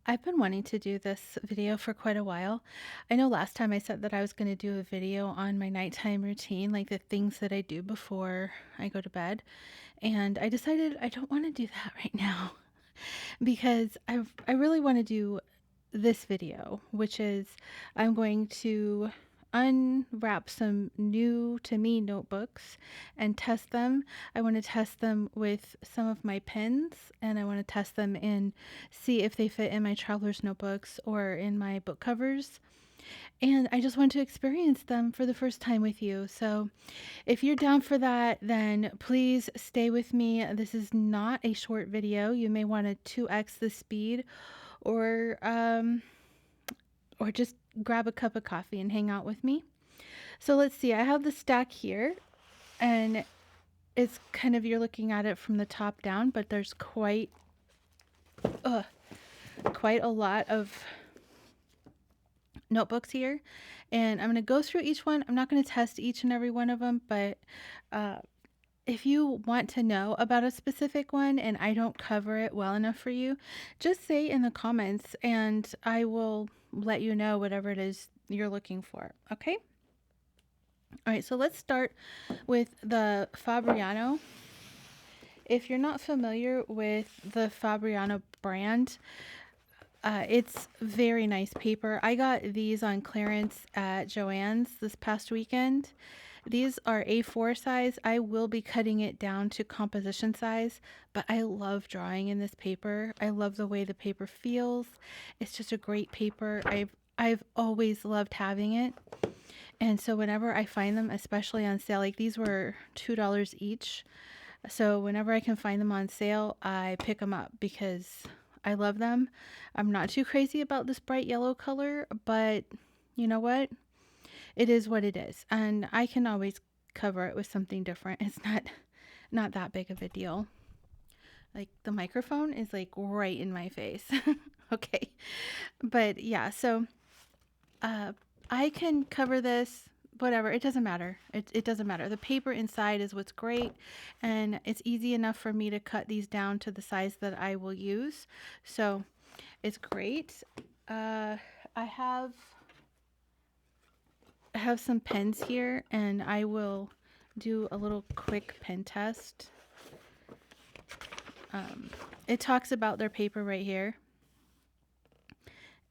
I've been wanting to do this video for quite a while. I know last time I said that I was going to do a video on my nighttime routine, like the things that I do before I go to bed. And I decided I don't want to do that right now because I really want to do this video, which is I'm going to unwrap some new to me notebooks and test them. I want to test them with some of my pens, and I want to test them and see if they fit in my traveler's notebooks or in my book covers. And I just want to experience them for the first time with you. So if you're down for that, then please stay with me. This is not a short video. You may want to 2x the speed or just grab a cup of coffee and hang out with me. So let's see. I have the stack here, and it's kind of, you're looking at it from the top down, but there's quite a lot of notebooks here, and I'm going to go through each one. I'm not going to test each and every one of them, but if you want to know about a specific one and I don't cover it well enough for you, just say in the comments and I will let you know whatever it is you're looking for. Okay? All right, so let's start with the Fabriano. If you're not familiar with the Fabriano brand, it's very nice paper. I got these on clearance at Joann's this past weekend. These are A4 size. I will be cutting it down to composition size, but I love drawing in this paper. I love the way the paper feels. It's just a great paper. I've always loved having it. And so whenever I find them, especially on sale, like these were $2 each. So whenever I can find them on sale, I pick them up because I love them. I'm not too crazy about this bright yellow color, but you know what? It is what it is. And I can always cover it with something different. It's not that big of a deal. Like the microphone is like right in my face. Okay. But yeah, so I can cover this, whatever. It doesn't matter. It doesn't matter. The paper inside is what's great, and it's easy enough for me to cut these down to the size that I will use. So it's great. I have some pens here, and I will do a little quick pen test. It talks about their paper right here,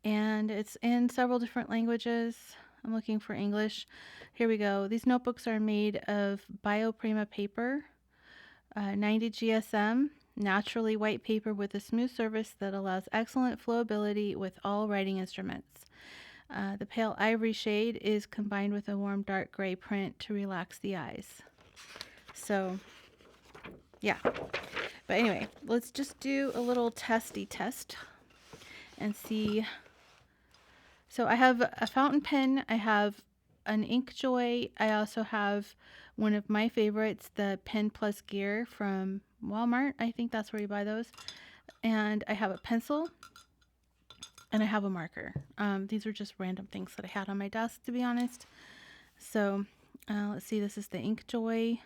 and it's in several different languages. I'm looking for English. Here we go. These notebooks are made of bioprima paper, 90 GSM, naturally white paper with a smooth surface that allows excellent flowability with all writing instruments. The pale ivory shade is combined with a warm dark gray print to relax the eyes. So, yeah. But anyway, let's just do a little testy test and see. So I have a fountain pen. I have an Inkjoy. I also have one of my favorites, the Pen Plus Gear from Walmart. I think that's where you buy those. And I have a pencil. And I have a marker. These are just random things that I had on my desk, to be honest. So let's see. This is the Inkjoy.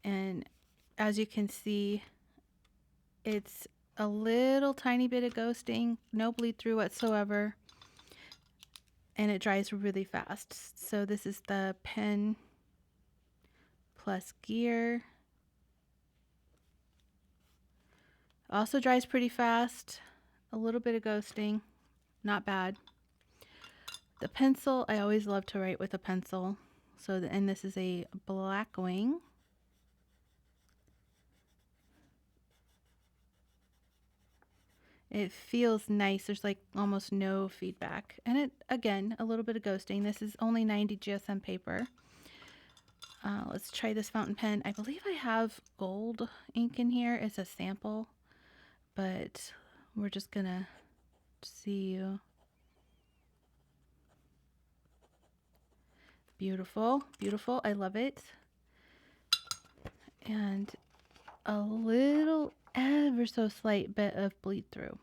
And as you can see, it's a little tiny bit of ghosting, no bleed through whatsoever, and it dries really fast. So this is the Pen Plus Gear. Also dries pretty fast, a little bit of ghosting, not bad. The pencil, I always love to write with a pencil. And this is a Blackwing. It feels nice. There's like almost no feedback. And it, again, a little bit of ghosting. This is only 90 GSM paper. Let's try this fountain pen. I believe I have gold ink in here as a sample, but we're just gonna see. Beautiful, beautiful. I love it. And a little, ever so slight bit of bleed through.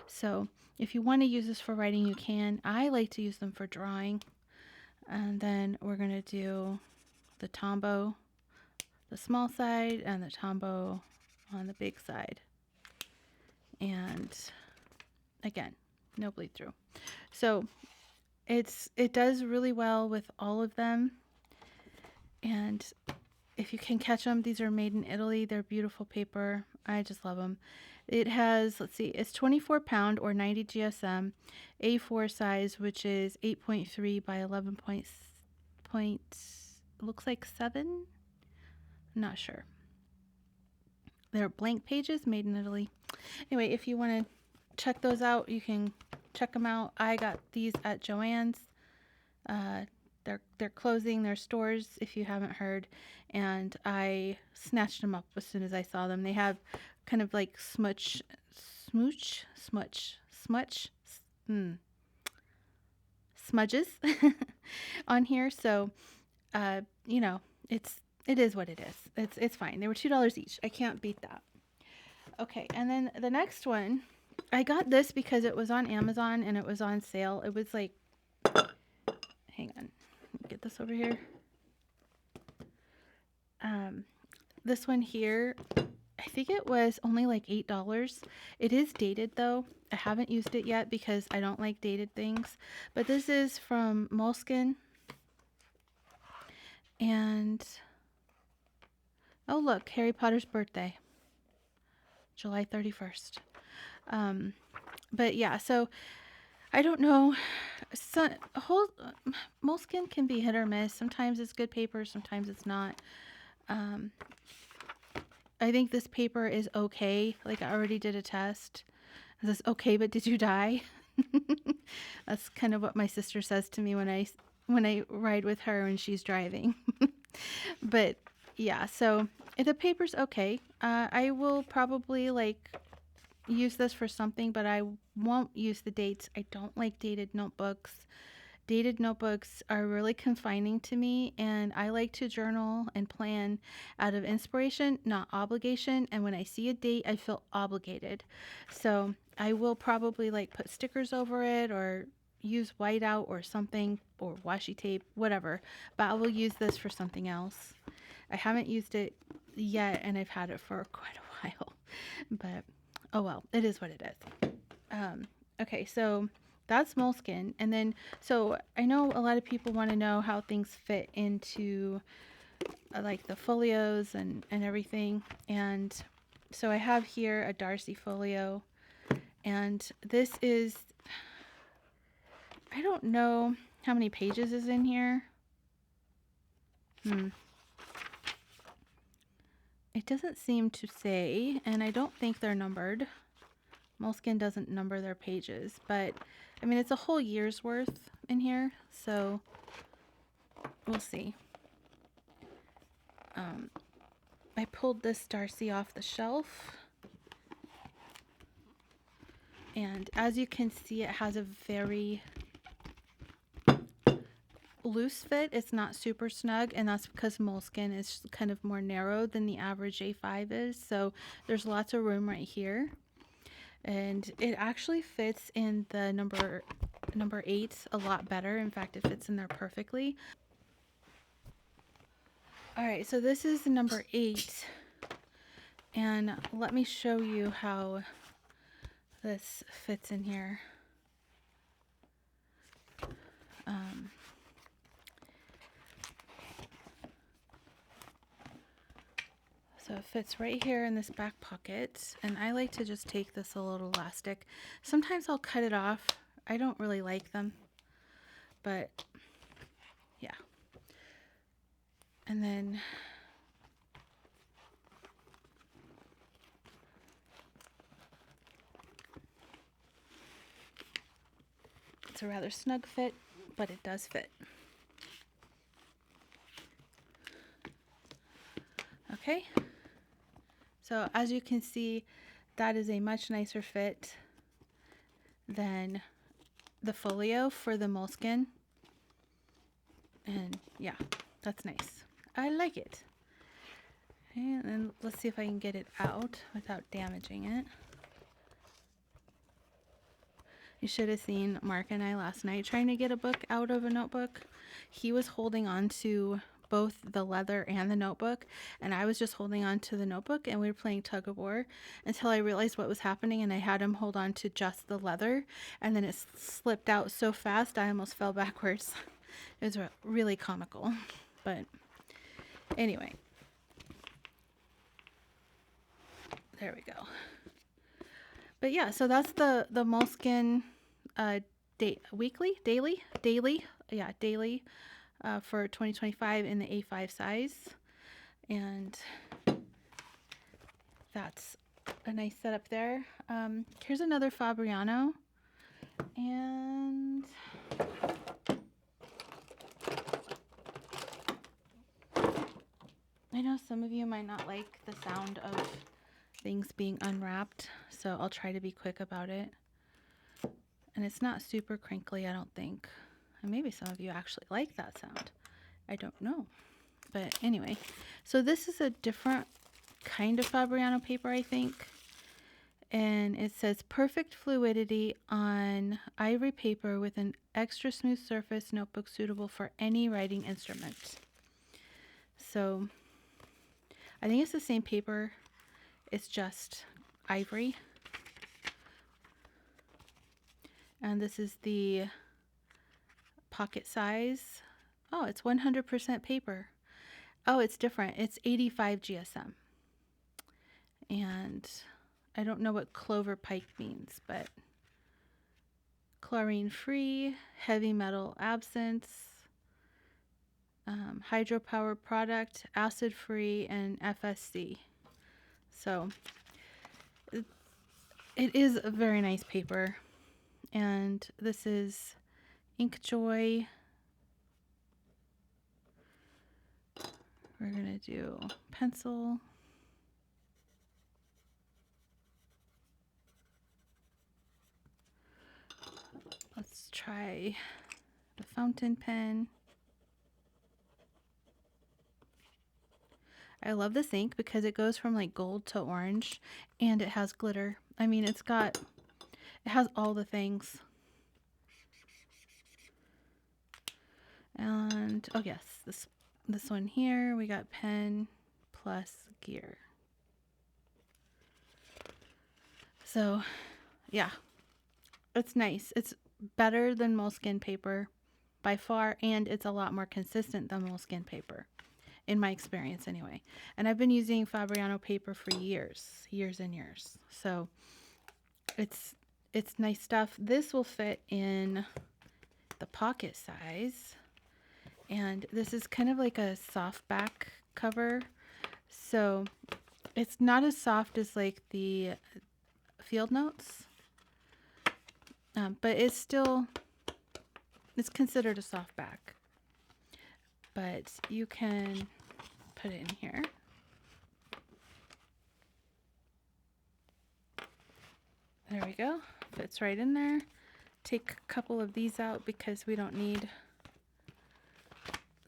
So if you want to use this for writing, you can. I like to use them for drawing. And then we're going to do the Tombow, the small side, and the Tombow on the big side. And again, no bleed through. So it does really well with all of them. And if you can catch them, these are made in Italy. They're beautiful paper. I just love them. It has, let's see, it's 24 pound or 90 GSM, A4 size, which is 8.3 by 11 looks like 7. I'm not sure. They're blank pages made in Italy. Anyway, if you want to check those out, you can check them out. I got these at Joann's. They're closing their stores, if you haven't heard, and I snatched them up as soon as I saw them. They have kind of like smudges. On here, so you know, it is what it is. It's fine. They were $2 each. I can't beat that. Okay, and then the next one, I got this because it was on Amazon and it was on sale. It was like, hang on, get this over here. This one here, I think it was only like $8. It is dated though. I haven't used it yet because I don't like dated things. But this is from Moleskin. And oh look, Harry Potter's birthday, July 31st. But yeah, so I don't know. Moleskin can be hit or miss. Sometimes it's good paper, sometimes it's not. I think this paper is okay. Like, I already did a test. Is this okay, but did you die? That's kind of what my sister says to me when I ride with her when she's driving. But yeah, so the paper's okay. I will probably like use this for something, but I won't use the dates. I don't like dated notebooks. Dated notebooks are really confining to me, and I like to journal and plan out of inspiration, not obligation. And when I see a date, I feel obligated. So I will probably like put stickers over it or use whiteout or something, or washi tape, whatever. But I will use this for something else. I haven't used it yet, and I've had it for quite a while. But oh well, it is what it is. Okay, so that's Moleskin. And then, so I know a lot of people want to know how things fit into like the folios and everything. And so I have here a Darcy folio. And this is, I don't know how many pages is in here. It doesn't seem to say, and I don't think they're numbered. Moleskin doesn't number their pages, but I mean, it's a whole year's worth in here, so we'll see. I pulled this Darcy off the shelf, and as you can see, it has a very loose fit. It's not super snug, and that's because Moleskin is kind of more narrow than the average A5 is, so there's lots of room right here. And it actually fits in the number 8 a lot better. In fact, it fits in there perfectly. All right, so this is the number 8, and let me show you how this fits in here. So it fits right here in this back pocket, and I like to just take this little elastic. Sometimes I'll cut it off. I don't really like them, but yeah. And then it's a rather snug fit, but it does fit. Okay. So as you can see, that is a much nicer fit than the folio for the Moleskin. And yeah, that's nice. I like it. And then let's see if I can get it out without damaging it. You should have seen Mark and I last night trying to get a book out of a notebook. He was holding on to both the leather and the notebook, and I was just holding on to the notebook and we were playing tug of war until I realized what was happening, and I had him hold on to just the leather, and then it slipped out so fast I almost fell backwards. It was really comical, but anyway, there we go. But yeah, so that's the Moleskin daily for 2025 in the A5 size, and that's a nice setup there. Here's another Fabriano, and I know some of you might not like the sound of things being unwrapped, so I'll try to be quick about it. And it's not super crinkly, I don't think. And maybe some of you actually like that sound. I don't know. But anyway, so this is a different kind of Fabriano paper, I think. And it says perfect fluidity on ivory paper with an extra smooth surface, notebook suitable for any writing instrument. So I think it's the same paper. It's just ivory. And this is the pocket size. Oh, it's 100% paper. Oh, it's different. It's 85 GSM. And I don't know what clover pike means, but chlorine free, heavy metal absence, hydropower product, acid free, and FSC. So it is a very nice paper. And this is Inkjoy. We're going to do pencil. Let's try the fountain pen. I love this ink because it goes from like gold to orange, and it has glitter. I mean, it has all the things. And oh yes, this one here, we got pen plus gear. So yeah, it's nice. It's better than Moleskin paper by far, and it's a lot more consistent than Moleskin paper, in my experience anyway. And I've been using Fabriano paper for years and years. So it's nice stuff. This will fit in the pocket size. And this is kind of like a soft back cover. So it's not as soft as like the field notes. But it's considered a soft back. But you can put it in here. There we go. Fits right in there. Take a couple of these out because we don't need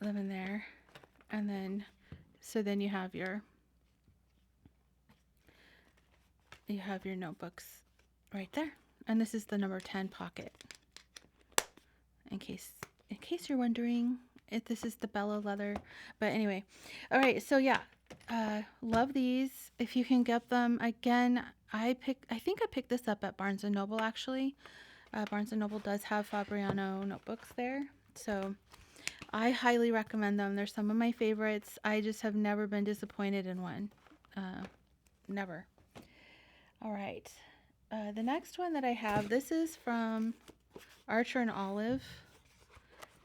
them in there. And then, so then you have your notebooks right there. And this is the number 10 pocket. In case you're wondering if this is the Bella leather. But anyway, all right, so yeah, love these. If you can get them, again, I think I picked this up at Barnes & Noble actually. Barnes & Noble does have Fabriano notebooks there, so I highly recommend them. They're some of my favorites. I just have never been disappointed in one. Never. All right. The next one that I have, this is from Archer and Olive,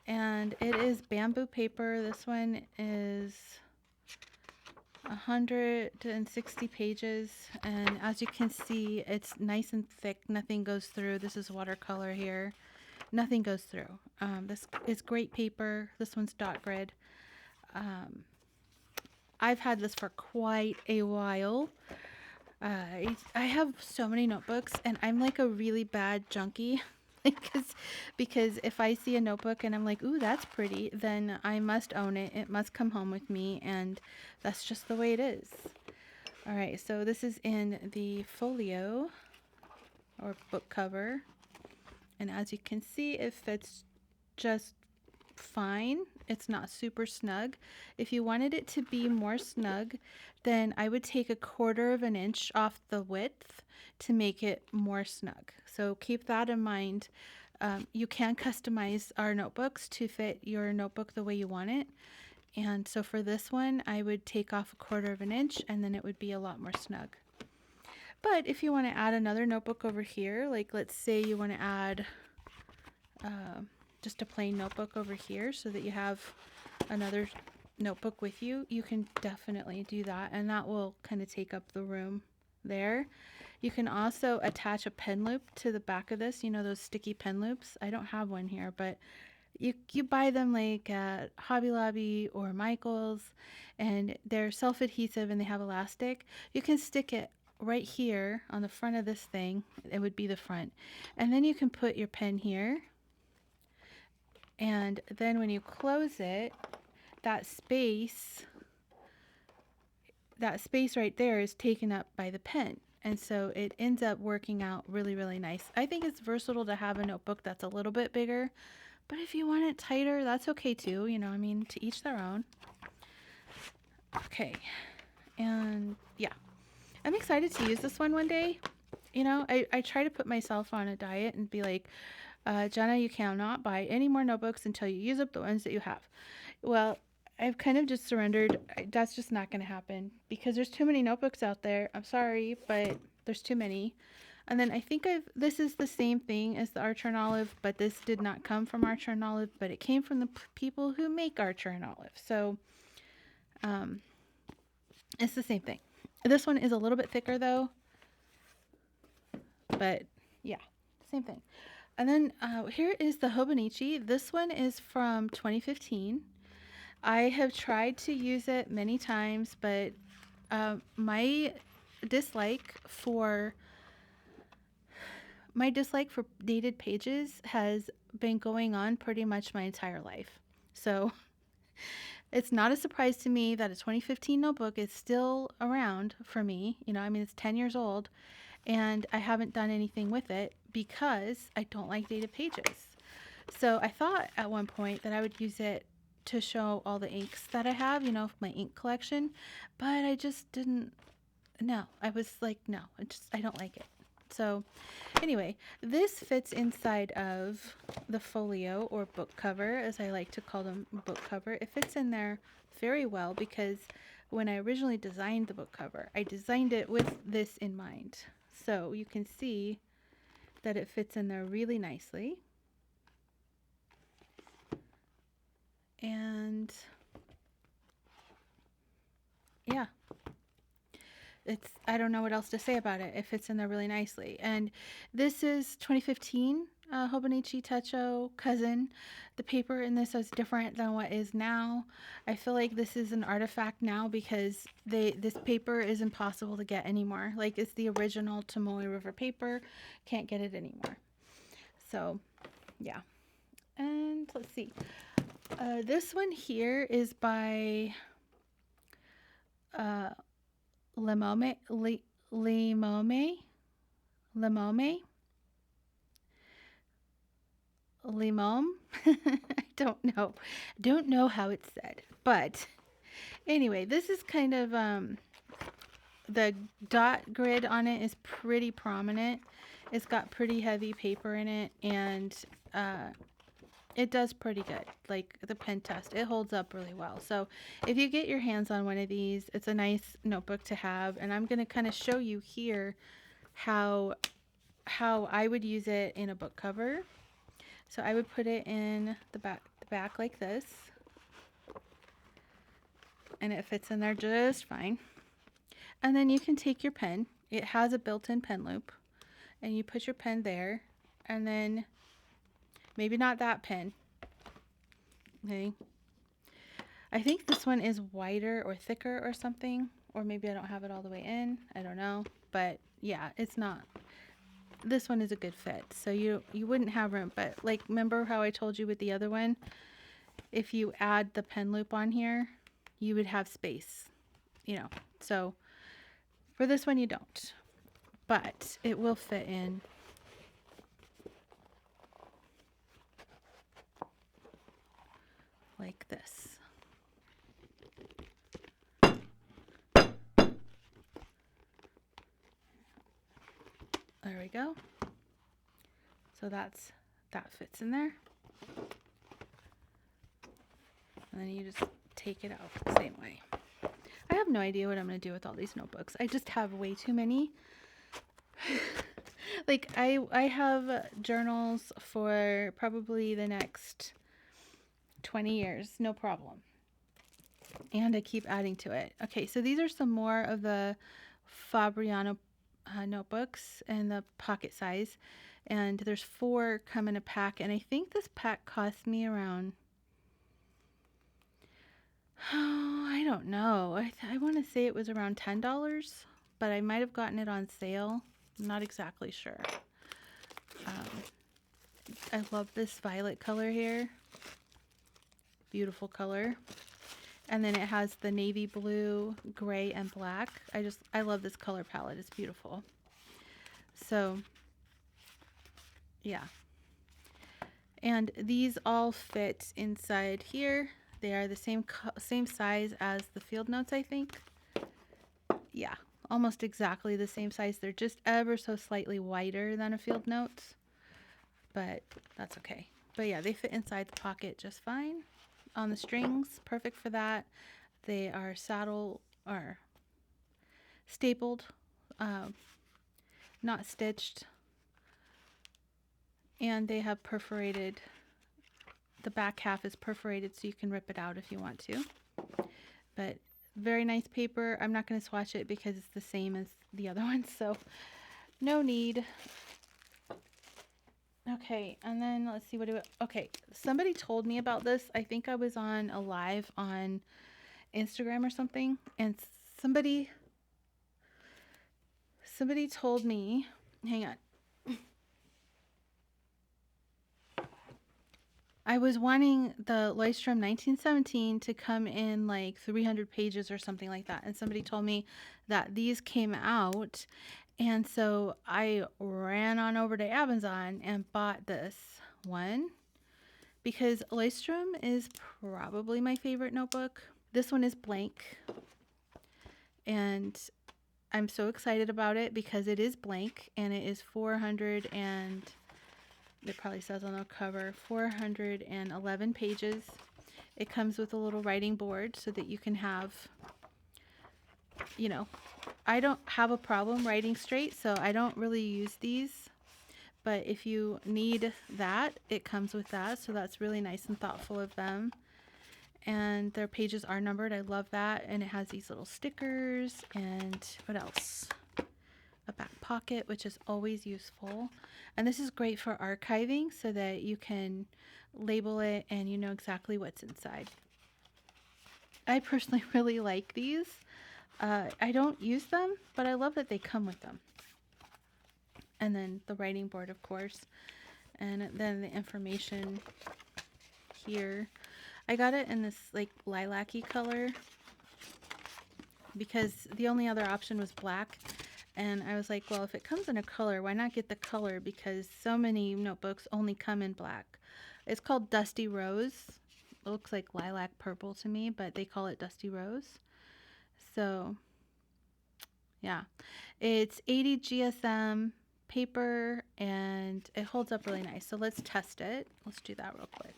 and it is bamboo paper. This one is 160 pages, and as you can see, it's nice and thick. Nothing goes through. This is watercolor here. Nothing goes through. This is great paper. This one's dot grid. I've had this for quite a while. I have so many notebooks, and I'm like a really bad junkie. because if I see a notebook and I'm like, ooh, that's pretty, then I must own it. It must come home with me, and that's just the way it is. All right, so this is in the folio or book cover, and as you can see, it fits just fine. It's not super snug. If you wanted it to be more snug, then I would take 1/4 of an inch off the width to make it more snug. So keep that in mind. You can customize our notebooks to fit your notebook the way you want it. And so for this one, I would take off 1/4 of an inch, and then it would be a lot more snug. But if you want to add another notebook over here, like let's say you want to add just a plain notebook over here so that you have another notebook with you, you can definitely do that, and that will kind of take up the room there. You can also attach a pen loop to the back of this, you know, those sticky pen loops. I don't have one here, but you buy them like at Hobby Lobby or Michael's, and they're self-adhesive and they have elastic. You can stick it right here on the front of this thing. It would be the front, and then you can put your pen here, and then when you close it, that space right there is taken up by the pen. And so it ends up working out really, really nice. I think it's versatile to have a notebook that's a little bit bigger, but if you want it tighter, that's okay too. You know, I mean, to each their own. Okay. And yeah, I'm excited to use this one day. You know, I try to put myself on a diet and be like, Jenna, you cannot buy any more notebooks until you use up the ones that you have. Well, I've kind of just surrendered. That's just not going to happen because there's too many notebooks out there. I'm sorry, but there's too many. And then I think this is the same thing as the Archer and Olive, but this did not come from Archer and Olive, but it came from the people who make Archer and Olive. So it's the same thing. This one is a little bit thicker though, but yeah, same thing. And then here is the Hobonichi. This one is from 2015. I have tried to use it many times, but my dislike for dated pages has been going on pretty much my entire life. So it's not a surprise to me that a 2015 notebook is still around for me. You know, I mean, it's 10 years old, and I haven't done anything with it because I don't like dated pages. So I thought at one point that I would use it to show all the inks that I have, you know, my ink collection, but I just didn't. No, I was like, no, I don't like it. So anyway, this fits inside of the folio or book cover, as I like to call them, book cover. It fits in there very well because when I originally designed the book cover, I designed it with this in mind. So you can see that it fits in there really nicely. And yeah, I don't know what else to say about it. It fits in there really nicely. And this is 2015 Hobonichi Techo Cousin. The paper in this is different than what is now. I feel like this is an artifact now because this paper is impossible to get anymore. Like, it's the original Tomoe River paper. Can't get it anymore. So yeah. And let's see. This one here is by Leome. I don't know how it's said, but anyway, this is kind of the dot grid on it is pretty prominent. It's got pretty heavy paper in it, and it does pretty good. Like the pen test, it holds up really well. So if you get your hands on one of these, it's a nice notebook to have. And I'm going to kind of show you here how I would use it in a book cover. So I would put it in the back like this, and it fits in there just fine. And then you can take your pen. It has a built-in pen loop, and you put your pen there, and then maybe not that pen. Okay. I think this one is wider or thicker or something, or maybe I don't have it all the way in. I don't know, but yeah, it's not. This one is a good fit, so you wouldn't have room. But like, remember how I told you with the other one, if you add the pen loop on here, you would have space, you know. So for this one you don't, but it will fit in. like this. There we go. So that fits in there. And then you just take it out the same way. I have no idea what I'm going to do with all these notebooks. I just have way too many. Like I have journals for probably the next 20 years, no problem. And I keep adding to it. Okay, so these are some more of the Fabriano notebooks in the pocket size. And there's 4 come in a pack. And I think this pack cost me around, oh, I don't know. I want to say it was around $10, but I might have gotten it on sale. I'm not exactly sure. I love this violet color here. Beautiful color. And then it has the navy blue, gray, and black. I love this color palette. It's beautiful. So, yeah. And these all fit inside here. They are the same size as the field notes, I think. Yeah, almost exactly the same size. They're just ever so slightly wider than a field notes, but that's okay. But yeah, they fit inside the pocket just fine. On the strings, perfect for that. They are saddle or stapled, not stitched, and they have perforated. The back half is perforated so you can rip it out if you want to. But very nice paper. I'm not going to swatch it because it's the same as the other ones, so no need. Okay, and then let's see, okay, somebody told me about this. I think I was on a live on Instagram or something, and somebody told me, hang on. I was wanting the Lystrom 1917 to come in like 300 pages or something like that, and somebody told me that these came out. And so I ran on over to Amazon and bought this one because Lystrom is probably my favorite notebook. This one is blank, and I'm so excited about it because it is blank and it is 400 and it probably says on the cover 411 pages. It comes with a little writing board so that you can have, you know, I don't have a problem writing straight, so I don't really use these. But if you need that, it comes with that. So that's really nice and thoughtful of them. And their pages are numbered. I love that. And it has these little stickers and what else? A back pocket, which is always useful. And this is great for archiving so that you can label it and you know exactly what's inside. I personally really like these. I don't use them, but I love that they come with them. And then the writing board, of course. And then the information here. I got it in this like lilac-y color because the only other option was black. And I was like, well, if it comes in a color, why not get the color? Because so many notebooks only come in black. It's called Dusty Rose. It looks like lilac purple to me, but they call it Dusty Rose. So, yeah. It's 80 GSM paper, and it holds up really nice. So let's test it. Let's do that real quick.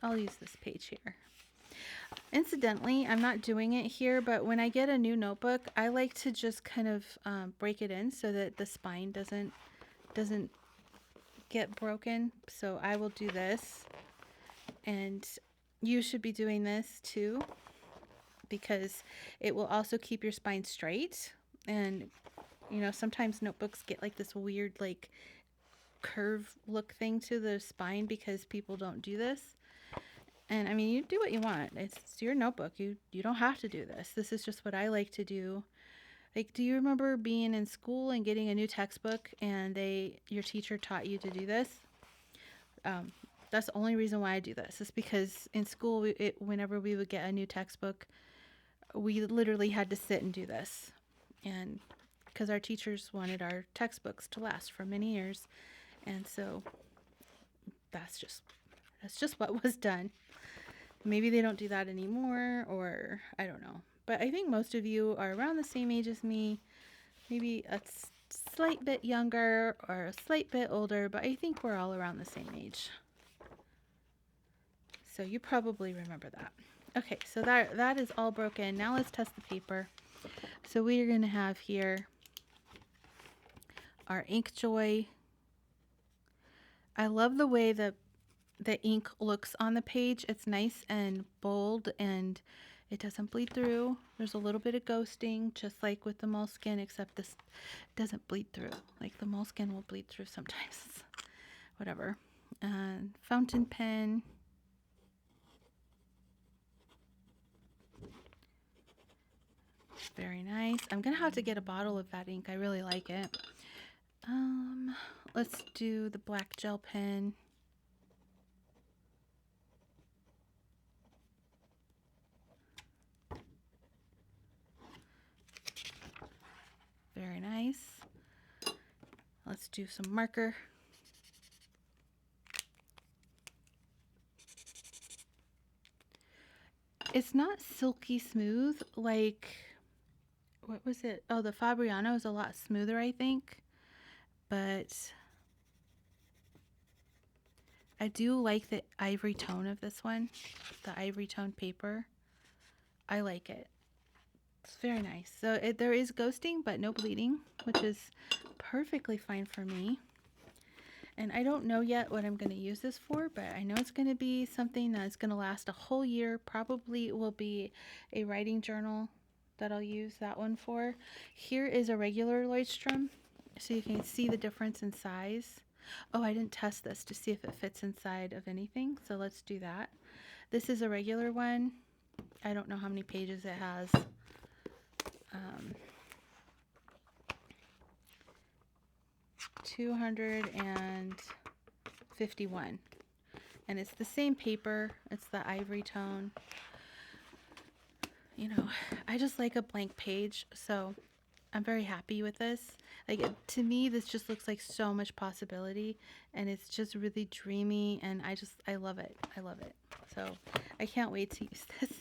I'll use this page here. Incidentally, I'm not doing it here, but when I get a new notebook, I like to just kind of break it in so that the spine doesn't get broken. So I will do this, and you should be doing this too, because it will also keep your spine straight. And you know, sometimes notebooks get like this weird like curve look thing to the spine because people don't do this. And I mean, you do what you want. It's your notebook. You don't have to do this. This is just what I like to do. Like, do you remember being in school and getting a new textbook and your teacher taught you to do this? That's the only reason why I do this. Is because in school, whenever we would get a new textbook, we literally had to sit and do this. And because our teachers wanted our textbooks to last for many years. And so that's just what was done. Maybe they don't do that anymore, or I don't know. But I think most of you are around the same age as me. Maybe a slight bit younger or a slight bit older, but I think we're all around the same age. So you probably remember that. Okay, so that is all broken. Now let's test the paper. So we are going to have here our Inkjoy. I love the way the ink looks on the page. It's nice and bold, and it doesn't bleed through. There's a little bit of ghosting, just like with the Moleskin, except this doesn't bleed through. Like the Moleskin will bleed through sometimes. Whatever. Fountain pen. Very nice. I'm gonna have to get a bottle of that ink. I really like it. Let's do the black gel pen. Very nice. Let's do some marker. It's not silky smooth like, what was it? Oh, the Fabriano is a lot smoother, I think. But I do like the ivory tone of this one, the ivory tone paper. I like it. It's very nice. So there is ghosting, but no bleeding, which is perfectly fine for me. And I don't know yet what I'm going to use this for, but I know it's going to be something that's going to last a whole year. Probably will be a writing journal that I'll use that one for. Here is a regular Lystrom, so you can see the difference in size. Oh, I didn't test this to see if it fits inside of anything, so let's do that. This is a regular one. I don't know how many pages it has. 251, and it's the same paper. It's the ivory tone. You know, I just like a blank page, so I'm very happy with this. Like, to me, this just looks like so much possibility, and it's just really dreamy, and I love it. I love it. So I can't wait to use this.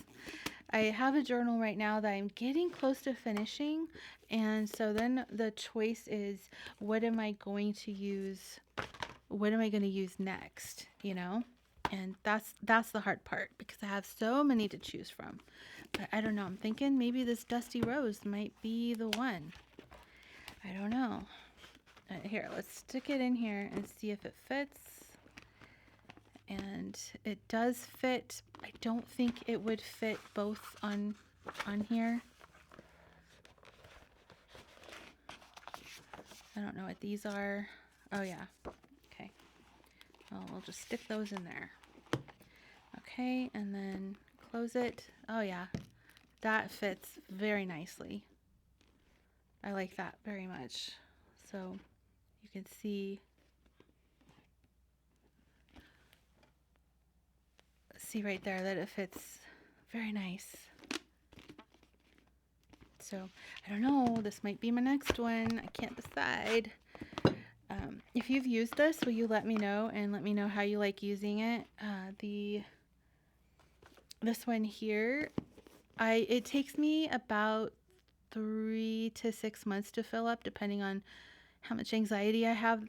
I have a journal right now that I'm getting close to finishing, and so then the choice is, what am I going to use? What am I going to use next? You know, and that's the hard part, because I have so many to choose from. But I don't know. I'm thinking maybe this Dusty Rose might be the one. I don't know. Here, let's stick it in here and see if it fits. And it does fit. I don't think it would fit both on here. I don't know what these are. Oh yeah. Okay. Well, we'll just stick those in there. Okay, and then close it. Oh yeah. That fits very nicely. I like that very much. So you can see right there that it fits very nice. So I don't know, this might be my next one. I can't decide. If you've used this, will you let me know, and let me know how you like using it? This one here, it takes me about 3 to 6 months to fill up, depending on how much anxiety I have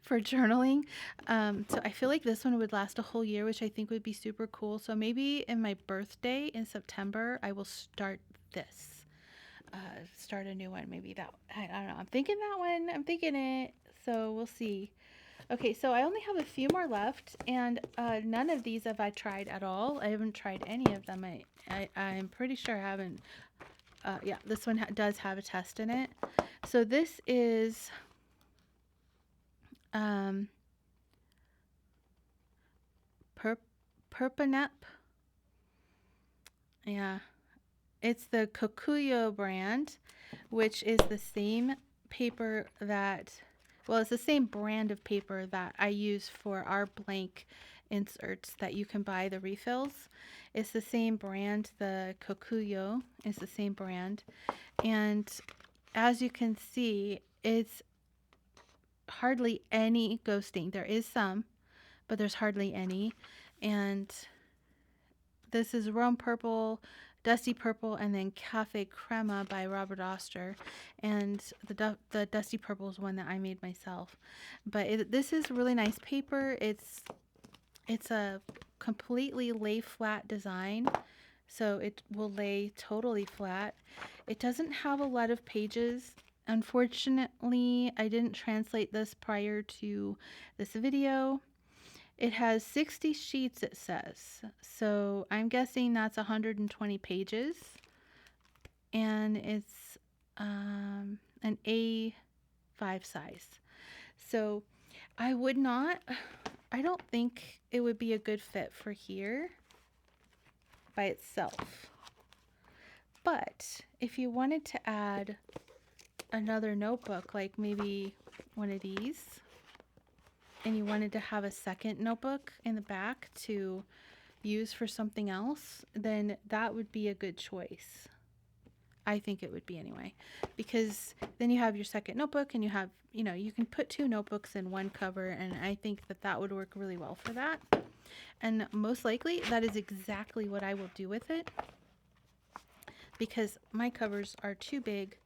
for journaling. So I feel like this one would last a whole year, which I think would be super cool. So maybe in my birthday in September, I will start this. Start a new one. Maybe that, I don't know. I'm thinking that one. I'm thinking it. So we'll see. Okay, so I only have a few more left, and none of these have I tried at all. I haven't tried any of them. I'm pretty sure I haven't. Yeah, this one does have a test in it. So this is Perpan. Yeah, it's the Kokuyo brand, which is the same paper that, well, it's the same brand of paper that I use for our blank inserts that you can buy the refills. It's the same brand. The Kokuyo is the same brand, and as you can see, it's hardly any ghosting. There is some, but there's hardly any. And this is Rome Purple, Dusty Purple, and then Cafe Crema by Robert Oster. And the Dusty Purple is one that I made myself. But this is really nice paper. It's a completely lay flat design, so it will lay totally flat. It doesn't have a lot of pages. Unfortunately, I didn't translate this prior to this video. It has 60 sheets, it says. So I'm guessing that's 120 pages. And it's an A5 size. So I don't think it would be a good fit for here by itself. But if you wanted to add another notebook, like maybe one of these, and you wanted to have a second notebook in the back to use for something else, then that would be a good choice. I think it would be anyway, because then you have your second notebook and you have, you can put 2 notebooks in one cover, and I think that would work really well for that. And most likely that is exactly what I will do with it, because my covers are too big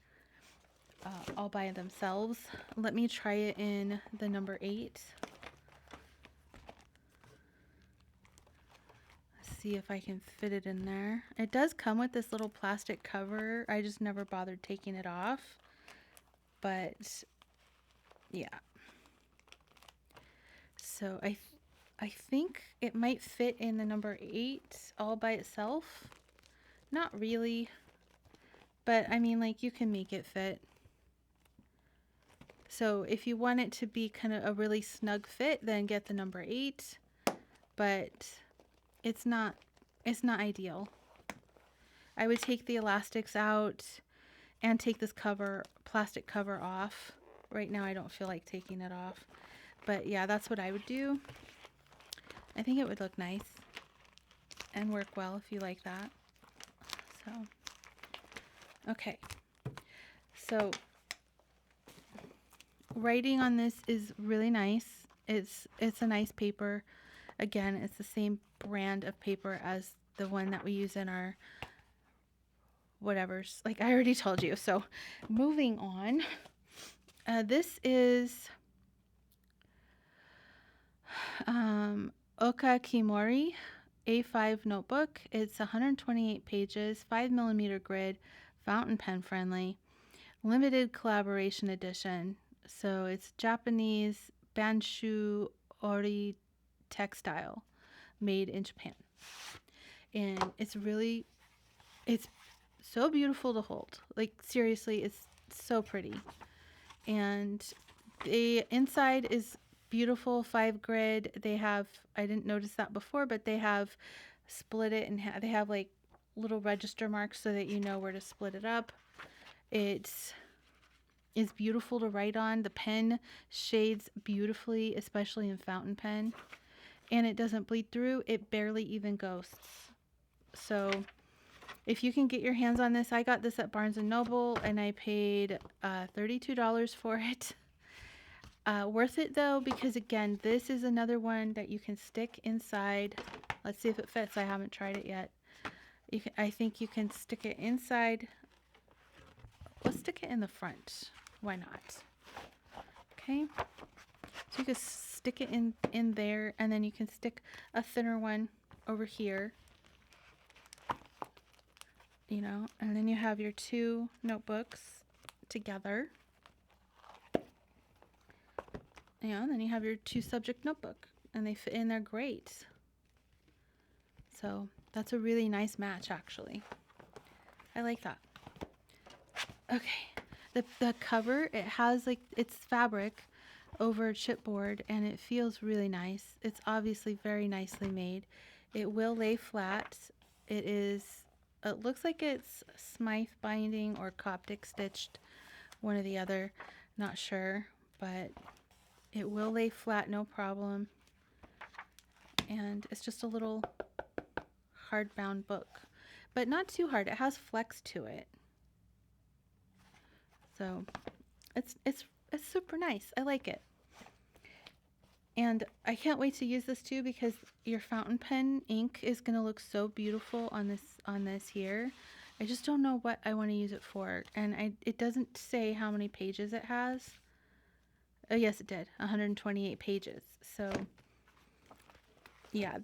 all by themselves. Let me try it in the number 8. See if I can fit it in there. It does come with this little plastic cover. I just never bothered taking it off. But yeah. So I think it might fit in the number 8 all by itself. Not really. But I mean, like, you can make it fit. So if you want it to be kind of a really snug fit, then get the number 8. But it's not ideal. I would take the elastics out and take this plastic cover off. Right now I don't feel like taking it off. But yeah, that's what I would do. I think it would look nice and work well if you like that. So, okay. So, writing on this is really nice. It's a nice paper. Again, it's the same brand of paper as the one that we use in our whatevers. Like I already told you. So moving on. This is Oka Kimori A5 notebook. It's 128 pages, 5mm grid, fountain pen friendly, limited collaboration edition. So it's Japanese Banshu Ori textile made in Japan. And it's so beautiful to hold. Like seriously, it's so pretty. And the inside is beautiful 5 grid. They have, I didn't notice that before, but they have split it and they have like little register marks so that you know where to split it up. It is beautiful to write on. The pen shades beautifully, especially in fountain pen. And it doesn't bleed through. It barely even ghosts. So if you can get your hands on this, I got this at Barnes & Noble and I paid $32 for it. Worth it though, because again, this is another one that you can stick inside. Let's see if it fits. I haven't tried it yet. I think you can stick it inside. Let's stick it in the front. Why not? Okay. So you can stick it in there, and then you can stick a thinner one over here. And then you have your 2 notebooks together. And then you have your 2 subject notebook, and they fit in there great. So that's a really nice match, actually. I like that. Okay, the cover, it has it's fabric over chipboard, and it feels really nice. It's obviously very nicely made. It will lay flat. It looks like it's Smythe binding or Coptic stitched, one or the other, not sure, but it will lay flat, no problem. And it's just a little hardbound book, but not too hard. It has flex to it. So it's super nice. I like it. And I can't wait to use this too because your fountain pen ink is going to look so beautiful on this here. I just don't know what I want to use it for. And it doesn't say how many pages it has. Oh, yes, it did. 128 pages. So, yeah,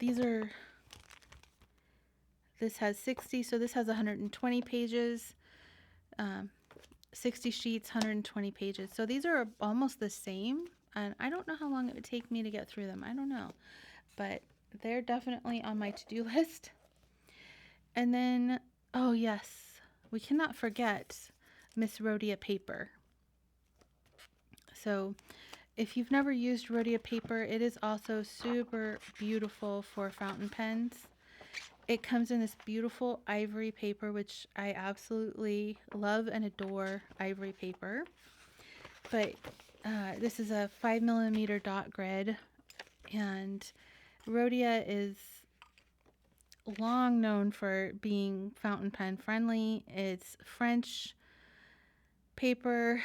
this has 60, so this has 120 pages. 60 sheets, 120 pages. So these are almost the same. And I don't know how long it would take me to get through them. I don't know. But they're definitely on my to-do list. And then, oh yes, we cannot forget Miss Rodeia paper. So if you've never used Rodeia paper, it is also super beautiful for fountain pens. It comes in this beautiful ivory paper, which I absolutely love and adore ivory paper. But this is a 5mm dot grid, and Rodeia is long known for being fountain pen friendly. It's French paper.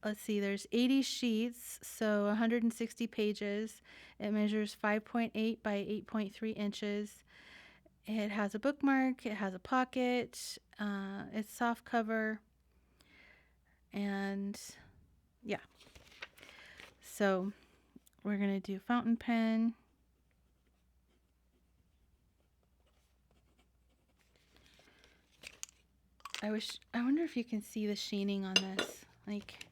Let's see, there's 80 sheets, so 160 pages. It measures 5.8 by 8.3 inches. It has a bookmark, it has a pocket, it's soft cover, and yeah. So we're going to do fountain pen. I wonder if you can see the sheening on this. Like,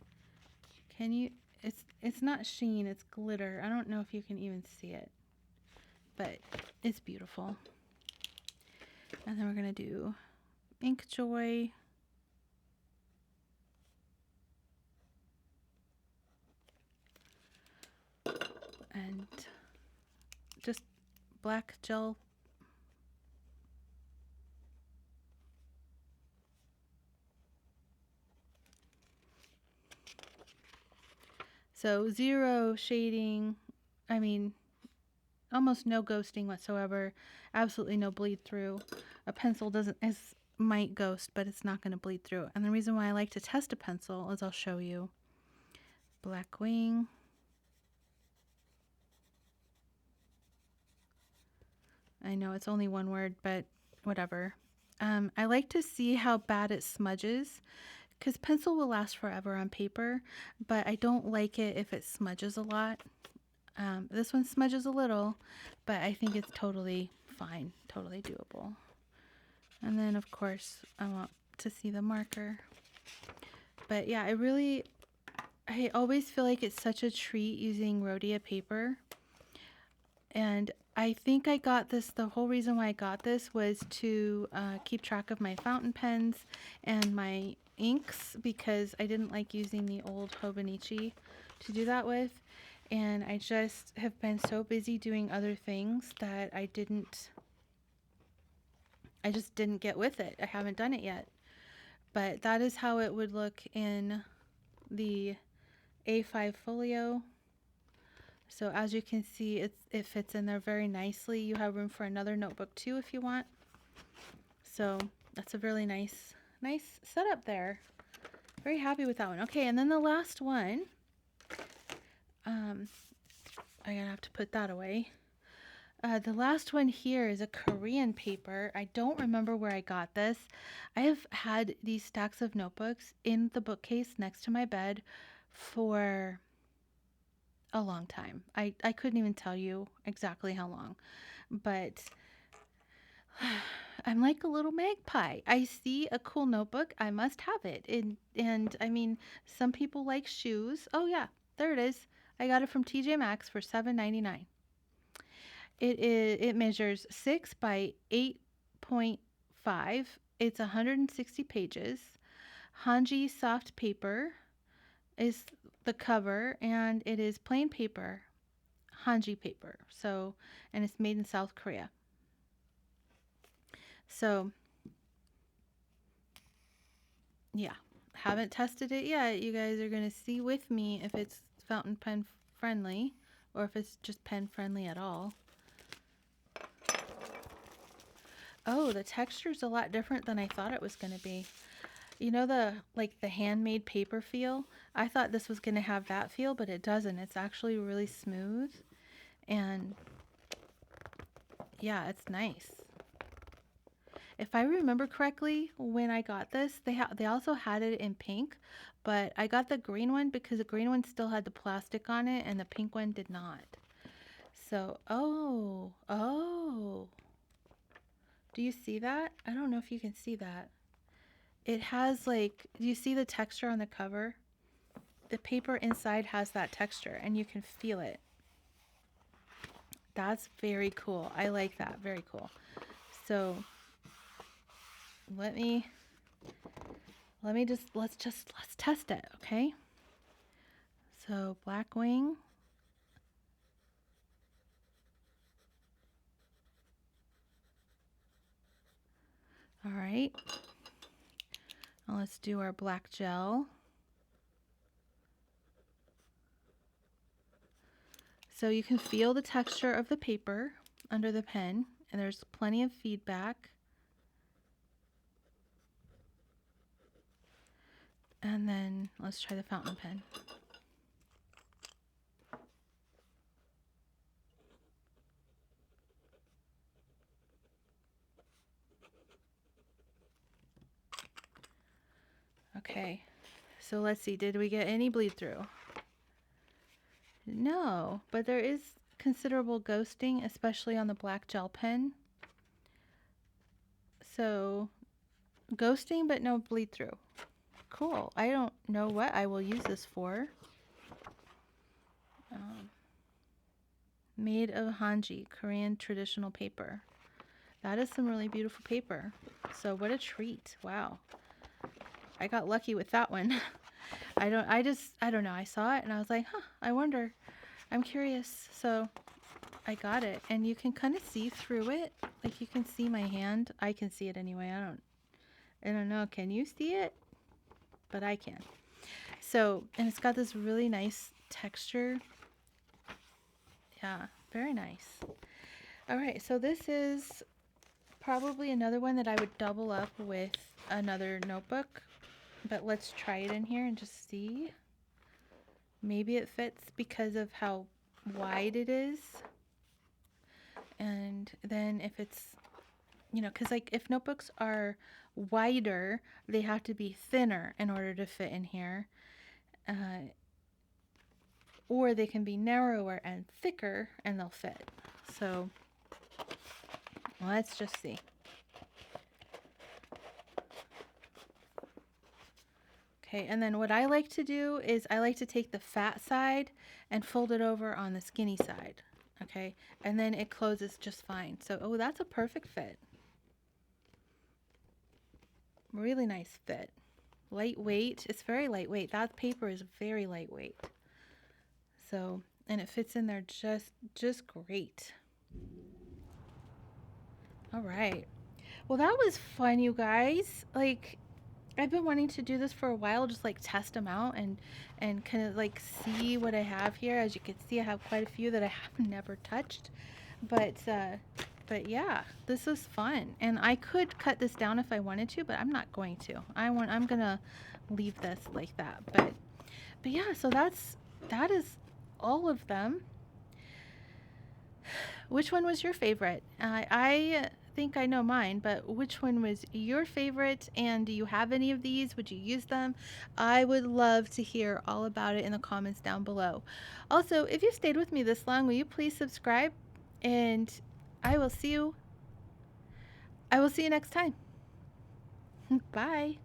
can you, it's not sheen, it's glitter. I don't know if you can even see it, but it's beautiful. And then we're going to do Ink Joy. And just black gel. So zero shading. I mean, almost no ghosting whatsoever. Absolutely no bleed through. A pencil might ghost, but it's not going to bleed through. And the reason why I like to test a pencil is I'll show you. Black wing. I know it's only one word, but whatever. I like to see how bad it smudges, because pencil will last forever on paper, but I don't like it if it smudges a lot. This one smudges a little, but I think it's totally fine, totally doable. And then, of course, I want to see the marker. But yeah, I always feel like it's such a treat using Rodeia paper. And I think I got this, the whole reason why I got this was to keep track of my fountain pens and my inks, because I didn't like using the old Hobonichi to do that with. And I just have been so busy doing other things that I just didn't get with it. I haven't done it yet. But that is how it would look in the A5 folio. So as you can see, it fits in there very nicely. You have room for another notebook too if you want. So that's a really nice setup there. Very happy with that one. Okay, and then the last one, I'm gonna have to put that away. The last one here is a Korean paper. I don't remember where I got this. I have had these stacks of notebooks in the bookcase next to my bed for a long time. I couldn't even tell you exactly how long, but I'm like a little magpie. I see a cool notebook, I must have it. And I mean, some people like shoes. Oh yeah, there it is. I got it from TJ Maxx for $7.99. It measures 6 by 8.5. It's 160 pages. Hanji soft paper is the cover, and it is plain paper, Hanji paper. So, and it's made in South Korea. So, yeah, haven't tested it yet. You guys are going to see with me if it's fountain pen friendly or if it's just pen friendly at all. Oh, the texture is a lot different than I thought it was going to be. You know the like the handmade paper feel? I thought this was going to have that feel, but it doesn't. It's actually really smooth and yeah, it's nice. If I remember correctly, when I got this, they also had it in pink, but I got the green one because the green one still had the plastic on it and the pink one did not. So, oh. Do you see that? I don't know if you can see that. It has like, do you see the texture on the cover? The paper inside has that texture and you can feel it. That's very cool. I like that. Very cool. So let's test it, okay? So black wing. All right. Now let's do our black gel. So you can feel the texture of the paper under the pen, and there's plenty of feedback. And then let's try the fountain pen. Okay, so let's see, did we get any bleed through? No, but there is considerable ghosting, especially on the black gel pen. So ghosting, but no bleed through. Cool. I don't know what I will use this for. Made of Hanji, Korean traditional paper. That is some really beautiful paper. So what a treat. Wow. I got lucky with that one. I don't know. I saw it and I was like, huh, I wonder. I'm curious. So I got it. And you can kind of see through it. Like you can see my hand. I can see it anyway. I don't know. Can you see it? But I can. So, and it's got this really nice texture. Yeah, very nice. All right, so this is probably another one that I would double up with another notebook, but let's try it in here and just see. Maybe it fits because of how wide it is. And then if it's, you know, because like if notebooks are wider, they have to be thinner in order to fit in here. Or they can be narrower and thicker and they'll fit. So let's just see. Okay, and then what I like to do is I like to take the fat side and fold it over on the skinny side. Okay, and then it closes just fine. So, oh, that's a perfect fit. Really nice fit. Lightweight. It's very lightweight. That paper is very lightweight. So, and it fits in there just great. All right. Well, that was fun, you guys. Like, I've been wanting to do this for a while, just like test them out and kind of like see what I have here. As you can see, I have quite a few that I have never touched, but yeah, this is fun. And I could cut this down if I wanted to, but I'm not going to. I'm gonna leave this like that. But yeah, so that is all of them. Which one was your favorite? I think I know mine, but which one was your favorite? And do you have any of these? Would you use them? I would love to hear all about it in the comments down below. Also, if you stayed with me this long, will you please subscribe? And I will see you next time. Bye.